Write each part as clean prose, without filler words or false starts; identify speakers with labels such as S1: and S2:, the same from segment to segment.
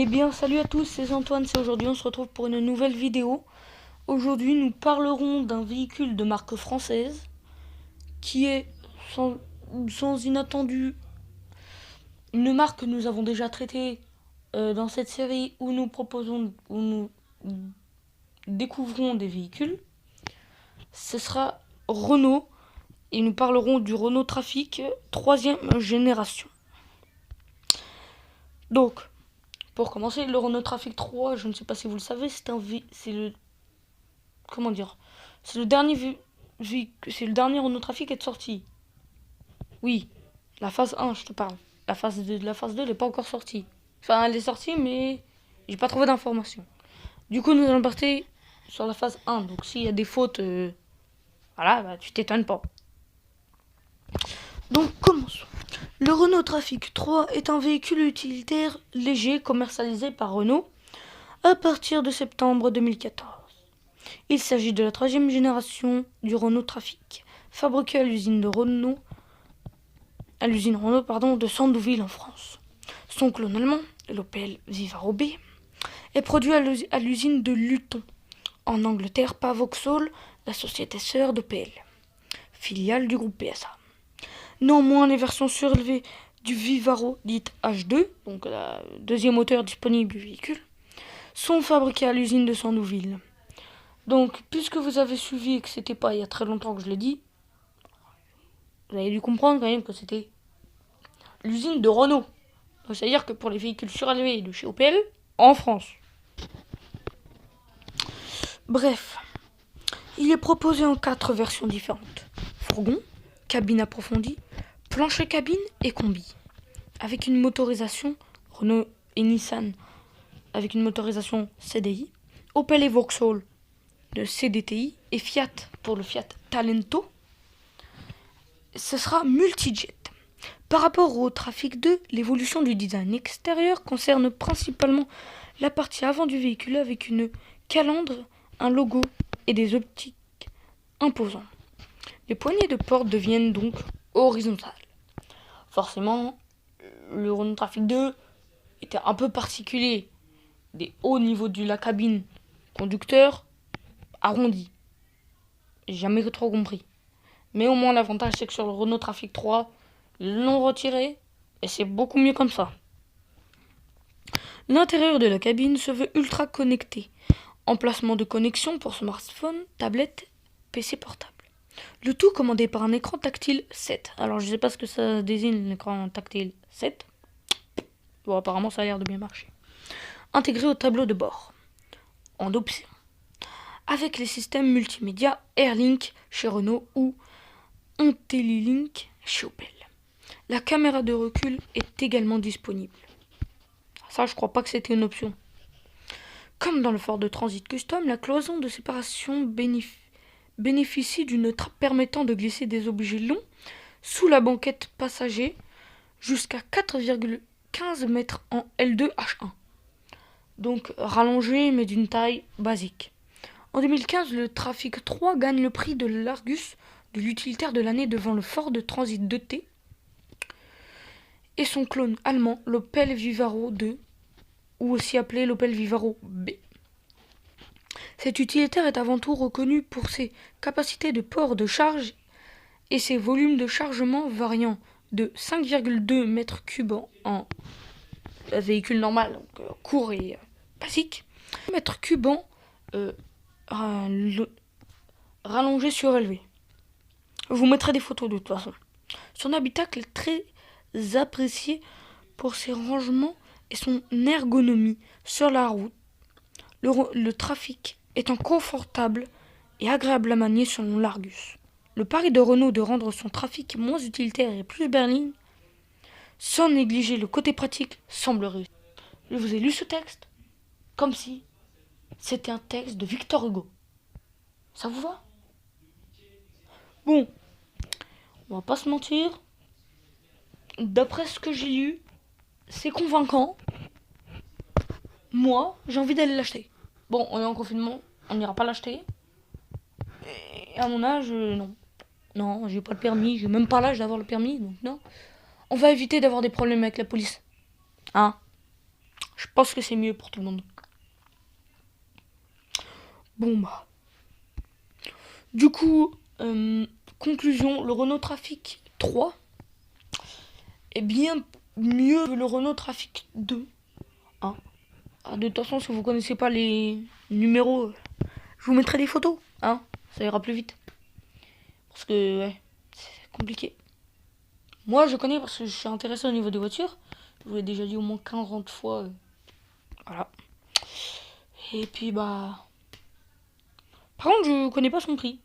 S1: Eh bien, salut à tous, c'est Antoine, c'est aujourd'hui, on se retrouve pour une nouvelle vidéo. Aujourd'hui, nous parlerons d'un véhicule de marque française qui est, sans inattendu, une marque que nous avons déjà traitée dans cette série où nous découvrons des véhicules. Ce sera Renault et nous parlerons du Renault Trafic 3e génération. Donc, pour commencer, le Renault Trafic 3, je ne sais pas si vous le savez, c'est le comment dire, c'est le dernier Renault Trafic qui est sorti. Oui, la phase 1, je te parle. La phase 2, elle n'est pas encore sortie. Enfin, elle est sortie, mais j'ai pas trouvé d'informations. Du coup, nous allons partir sur la phase 1. Donc, s'il y a des fautes, voilà, bah, tu t'étonnes pas. Donc, commençons. Le Renault Trafic 3 est un véhicule utilitaire léger commercialisé par Renault à partir de septembre 2014. Il s'agit de la 3e génération du Renault Trafic, fabriqué à l'usine Renault de Sandouville en France. Son clone allemand, l'Opel Vivaro B, est produit à l'usine de Luton, en Angleterre par Vauxhall, la société sœur d'Opel, filiale du groupe PSA. Néanmoins, les versions surélevées du Vivaro, dite H2, donc le deuxième moteur disponible du véhicule, sont fabriquées à l'usine de Sandouville. Donc, puisque vous avez suivi et que c'était pas il y a très longtemps que je l'ai dit, vous avez dû comprendre quand même que c'était l'usine de Renault. Donc, c'est-à-dire que pour les véhicules surélevés de chez Opel, en France. Bref, il est proposé en 4 versions différentes. Fourgon, cabine approfondie, plancher cabine et combi. Avec une motorisation Renault et Nissan, avec une motorisation CDI, Opel et Vauxhall de CDTI et Fiat pour le Fiat Talento. Ce sera multijet. Par rapport au Trafic 2, l'évolution du design extérieur concerne principalement la partie avant du véhicule avec une calandre, un logo et des optiques imposants. Les poignées de porte deviennent donc horizontales. Forcément, le Renault Trafic 2 était un peu particulier. Des hauts niveaux de la cabine conducteur arrondi. J'ai jamais trop compris. Mais au moins l'avantage c'est que sur le Renault Trafic 3, ils l'ont retiré et c'est beaucoup mieux comme ça. L'intérieur de la cabine se veut ultra connecté. Emplacement de connexion pour smartphone, tablette, PC portable. Le tout commandé par un écran tactile 7. Alors je sais pas ce que ça désigne l'écran tactile 7. Bon, apparemment ça a l'air de bien marcher. Intégré au tableau de bord. En option. Avec les systèmes multimédia Airlink chez Renault ou IntelliLink chez Opel. La caméra de recul est également disponible. Ça, je crois pas que c'était une option. Comme dans le Ford Transit Custom, la cloison de séparation bénéficie d'une trappe permettant de glisser des objets longs sous la banquette passager jusqu'à 4,15 mètres en L2H1. Donc rallongé mais d'une taille basique. En 2015, le Trafic 3 gagne le prix de l'Argus de l'utilitaire de l'année devant le Ford Transit 2T et son clone allemand, l'Opel Vivaro 2, ou aussi appelé l'Opel Vivaro B. Cet utilitaire est avant tout reconnu pour ses capacités de port de charge et ses volumes de chargement variant de 5,2 m3 en véhicule normal, donc court et basique, m3 rallongé surélevé. Je vous mettrai des photos de toute façon. Son habitacle est très apprécié pour ses rangements et son ergonomie sur la route. Le Trafic étant confortable et agréable à manier selon l'Argus. Le pari de Renault de rendre son Trafic moins utilitaire et plus berline, sans négliger le côté pratique, semble réussir. Je vous ai lu ce texte comme si c'était un texte de Victor Hugo. Ça vous va? Bon, on va pas se mentir. D'après ce que j'ai lu, c'est convaincant. Moi, j'ai envie d'aller l'acheter. Bon, on est en confinement, on n'ira pas l'acheter. Et à mon âge, non. Non, j'ai pas le permis, j'ai même pas l'âge d'avoir le permis, donc non. On va éviter d'avoir des problèmes avec la police. Hein? Je pense que c'est mieux pour tout le monde. Bon bah. Du coup, conclusion, le Renault Trafic 3 est bien mieux que le Renault Trafic 2. Hein. Ah, de toute façon, si vous connaissez pas les numéros, je vous mettrai des photos. Hein. Ça ira plus vite. Parce que, ouais, c'est compliqué. Moi, je connais parce que je suis intéressé au niveau des voitures. Je vous l'ai déjà dit au moins 40 fois. Voilà. Et puis, bah... Par contre, je connais pas son prix.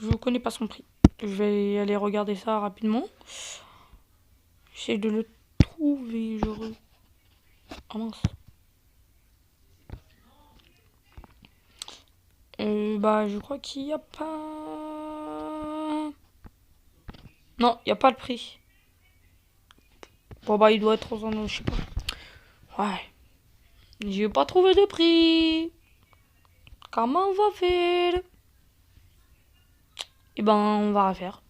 S1: Je connais pas son prix. Je vais aller regarder ça rapidement. J'essaie de le trouver. Ah mince. Bah, je crois qu'il n'y a pas... Non, il n'y a pas le prix. Bon, bah, il doit être aux je sais pas. Ouais. J'ai pas trouvé de prix. Comment on va faire? Eh ben, on va refaire.